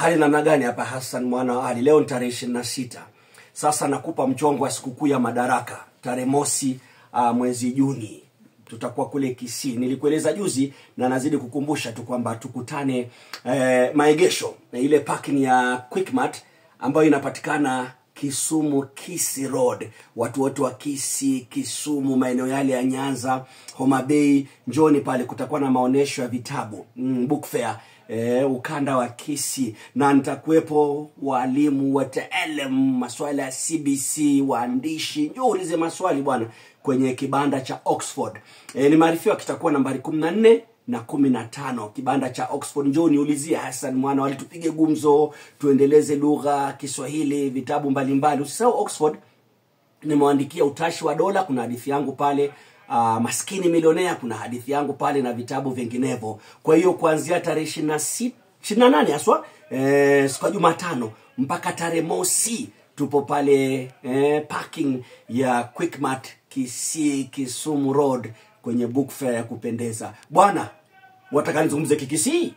Hali namna gani hapa Hassan mwana wa Ali? Leo ni tarehe 26. Sasa nakupa mchongo wa sikukuu ya Madaraka. Tarehe mosi mwezi Juni tutakuwa kule Kisii. Nilikueleza juzi na nazidi kukumbusha tu kwamba tukutane maegesho na ile parking ya Quickmart ambayo inapatikana Kisumu Kisii Road. Watu wote wa Kisii, Kisumu, maeneo yale ya Nyanza, Homa Bay, njoni pale, kutakuwa na maonesho ya vitabu, book fair, ukanda wa Kisii, na nitakuwepo walimu, wataalamu, masuala ya CBC, waandishi. Njoo ulize maswali bwana kwenye kibanda cha Oxford. Nimearifiwa kitakuwa nambari 14 na 15, kibanda cha Oxford. Njoo niulizie Hassan mwana, walitupige gumzo, tuendeleze lugha Kiswahili, vitabu mbalimbali. Usisahau Oxford nimewaandikia Utashi wa Dola, kuna hadithi yangu pale. Maskini Milionea, kuna hadithi yangu pale, na vitabu vinginevyo. Kwa hiyo kuanzia tarehe 28 haswa siku ya Jumatano mpaka tarehe mosi tupo pale parking ya Quickmart Kisii Kisumu Road kwenye book fair ya kupendeza. Bwana, wataka nizungumze Kikisii?